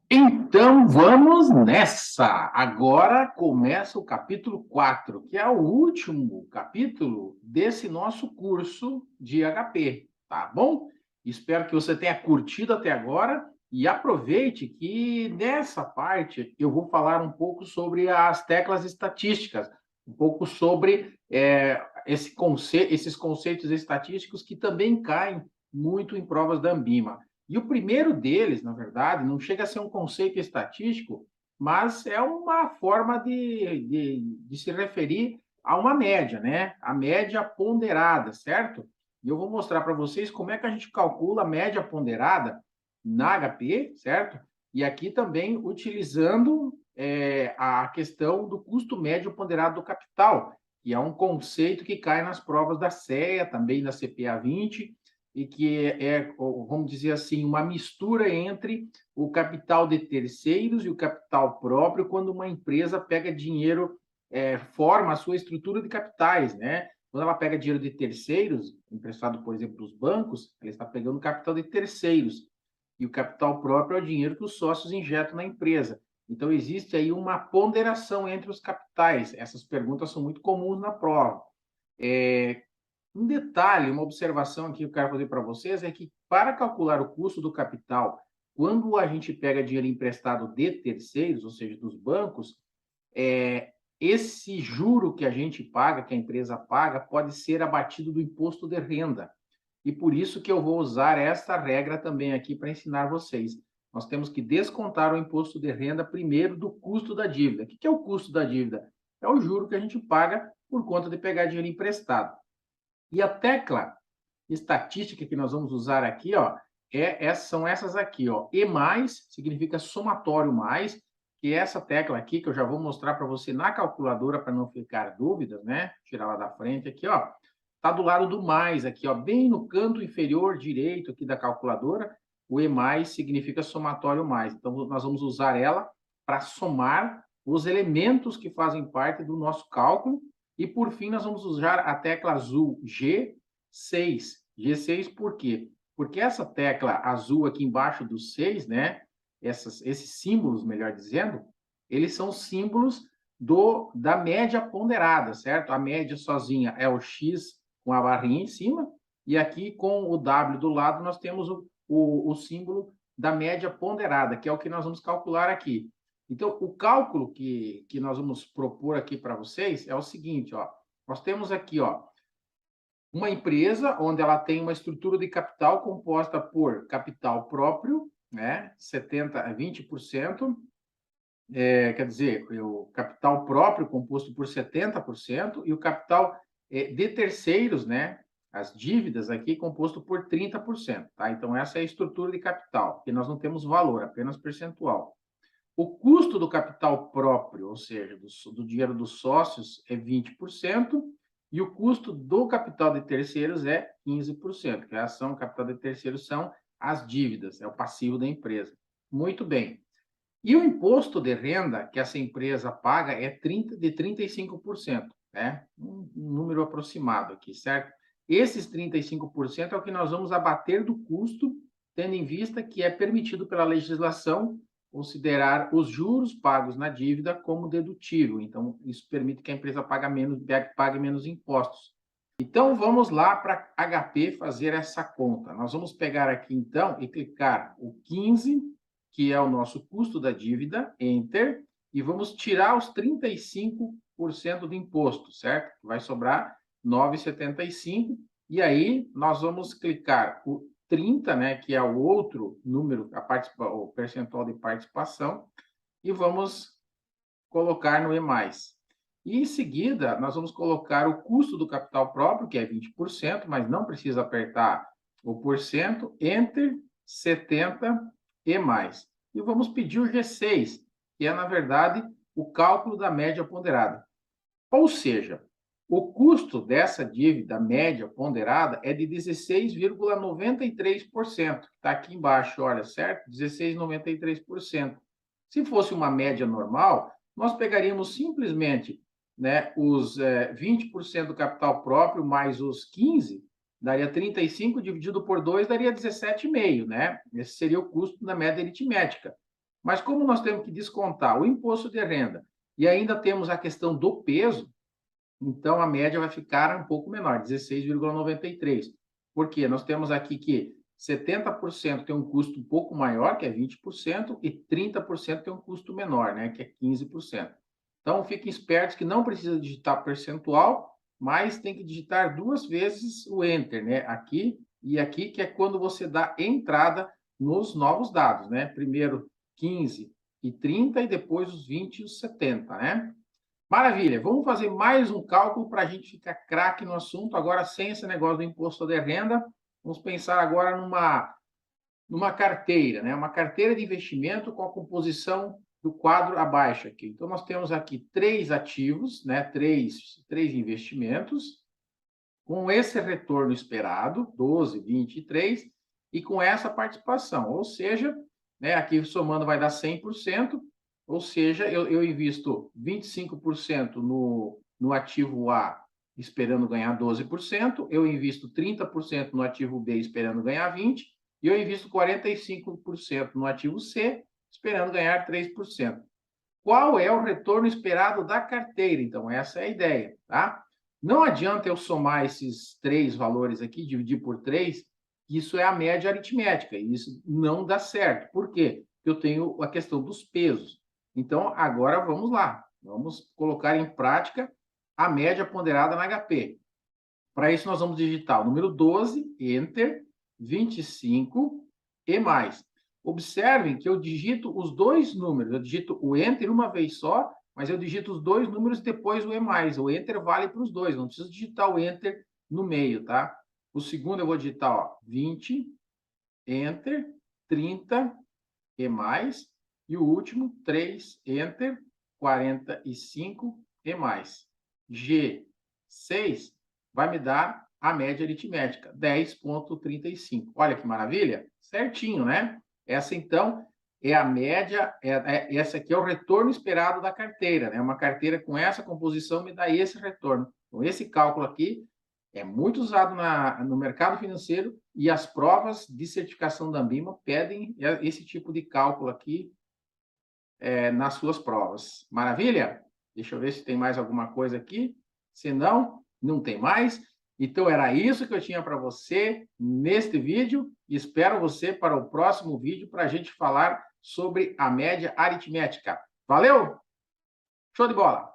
Então, vamos nessa! Agora começa o capítulo 4, que é o último capítulo desse nosso curso de HP, tá bom? Espero que você tenha curtido até agora e aproveite que nessa parte eu vou falar um pouco sobre as teclas estatísticas, um pouco sobre esses conceitos estatísticos que também caem muito em provas da Ambima. E o primeiro deles, na verdade, não chega a ser um conceito estatístico, mas é uma forma de se referir a uma média, né? A média ponderada, certo? E eu vou mostrar para vocês como é que a gente calcula a média ponderada na HP, certo? E aqui também utilizando a questão do custo médio ponderado do capital, que é um conceito que cai nas provas da CEA, também da CPA 20, e que vamos dizer assim, uma mistura entre o capital de terceiros e o capital próprio, quando uma empresa pega dinheiro, forma a sua estrutura de capitais, né? Quando ela pega dinheiro de terceiros, emprestado, por exemplo, dos bancos, ela está pegando capital de terceiros. E o capital próprio é o dinheiro que os sócios injetam na empresa. Então, existe aí uma ponderação entre os capitais. Essas perguntas são muito comuns na prova. Um detalhe, uma observação aqui que eu quero fazer para vocês é que, para calcular o custo do capital, quando a gente pega dinheiro emprestado de terceiros, ou seja, dos bancos, esse juro que a gente paga, que a empresa paga, pode ser abatido do imposto de renda. E por isso que eu vou usar esta regra também aqui para ensinar vocês. Nós temos que descontar o imposto de renda primeiro do custo da dívida. O que é o custo da dívida? É o juro que a gente paga por conta de pegar dinheiro emprestado. E a tecla estatística que nós vamos usar aqui, ó, são essas aqui, ó. E mais significa somatório mais, que é essa tecla aqui que eu já vou mostrar para você na calculadora para não ficar dúvidas, né? Tirar lá da frente aqui, ó. Tá do lado do mais aqui, ó, bem no canto inferior direito aqui da calculadora. O E mais significa somatório mais. Então nós vamos usar ela para somar os elementos que fazem parte do nosso cálculo. E, por fim, nós vamos usar a tecla azul G6. G6 por quê? Porque essa tecla azul aqui embaixo do 6, né? Esses símbolos, melhor dizendo, eles são símbolos da média ponderada, certo? A média sozinha é o X com a barrinha em cima, e aqui com o W do lado nós temos o símbolo da média ponderada, que é o que nós vamos calcular aqui. Então, o cálculo que nós vamos propor aqui para vocês é o seguinte, ó. Nós temos aqui, ó, uma empresa onde ela tem uma estrutura de capital composta por capital próprio, né, 20%, quer dizer, o capital próprio composto por 70% e o capital de terceiros, né, as dívidas aqui composto por 30%, tá? Então, essa é a estrutura de capital, que nós não temos valor, apenas percentual. O custo do capital próprio, ou seja, do dinheiro dos sócios, é 20%, e o custo do capital de terceiros é 15%, que a ação capital de terceiros são as dívidas, é o passivo da empresa. Muito bem. E o imposto de renda que essa empresa paga é de 35%, né? Um número aproximado aqui, certo? Esses 35% é o que nós vamos abater do custo, tendo em vista que é permitido pela legislação considerar os juros pagos na dívida como dedutível. Então, isso permite que a empresa pague menos impostos. Então, vamos lá para HP fazer essa conta. Nós vamos pegar aqui, então, e clicar o 15, que é o nosso custo da dívida, Enter, e vamos tirar os 35% do imposto, certo? Vai sobrar 9,75, e aí nós vamos clicar o 30, né, que é o outro número, o percentual de participação, e vamos colocar no E+. E, em seguida, nós vamos colocar o custo do capital próprio, que é 20%, mas não precisa apertar o porcento, Enter, 70 e mais. E vamos pedir o G6, que é, na verdade, o cálculo da média ponderada. Ou seja, o custo dessa dívida média ponderada é de 16,93%. Está aqui embaixo, olha, certo? 16,93%. Se fosse uma média normal, nós pegaríamos simplesmente, né, os 20% do capital próprio mais os 15%, daria 35 dividido por 2 daria 17,5, né? Esse seria o custo da média aritmética. Mas como nós temos que descontar o imposto de renda e ainda temos a questão do peso, então a média vai ficar um pouco menor, 16,93. Por quê? Nós temos aqui que 70% tem um custo um pouco maior, que é 20%, e 30% tem um custo menor, né, que é 15%. Então, fiquem espertos que não precisa digitar percentual, mas tem que digitar 2 vezes o Enter, né, aqui e aqui, que é quando você dá entrada nos novos dados, né? Primeiro 15 e 30 e depois os 20 e os 70, né? Maravilha, vamos fazer mais um cálculo para a gente ficar craque no assunto, agora sem esse negócio do imposto de renda. Vamos pensar agora numa carteira, né? Uma carteira de investimento com a composição do quadro abaixo aqui. Então, nós temos aqui 3 ativos, né? Três investimentos, com esse retorno esperado, 12, 23, e com essa participação. Ou seja, né, aqui somando vai dar 100%, ou seja, eu invisto 25% no ativo A, esperando ganhar 12%, eu invisto 30% no ativo B, esperando ganhar 20%, e eu invisto 45% no ativo C, esperando ganhar 3%. Qual é o retorno esperado da carteira? Então, essa é a ideia, tá? Não adianta eu somar esses 3 valores aqui, dividir por 3, isso é a média aritmética, e isso não dá certo. Por quê? Eu tenho a questão dos pesos. Então, agora vamos lá. Vamos colocar em prática a média ponderada na HP. Para isso, nós vamos digitar o número 12, Enter, 25 e mais. Observem que eu digito os 2 números. Eu digito o Enter uma vez só, mas eu digito os 2 números e depois o E mais. O Enter vale para os 2, não preciso digitar o Enter no meio, tá? O segundo eu vou digitar, ó, 20, Enter, 30 e mais. E o último, 3, Enter, 45 e mais. G6 vai me dar a média aritmética, 10,35. Olha que maravilha, certinho, né? Essa, então, é a média, essa aqui é o retorno esperado da carteira, né? Uma carteira com essa composição me dá esse retorno. Então, esse cálculo aqui é muito usado no mercado financeiro e as provas de certificação da Ambima pedem esse tipo de cálculo aqui nas suas provas. Maravilha? Deixa eu ver se tem mais alguma coisa aqui. Se não, não tem mais. Então, era isso que eu tinha para você neste vídeo. Espero você para o próximo vídeo para a gente falar sobre a média aritmética. Valeu? Show de bola!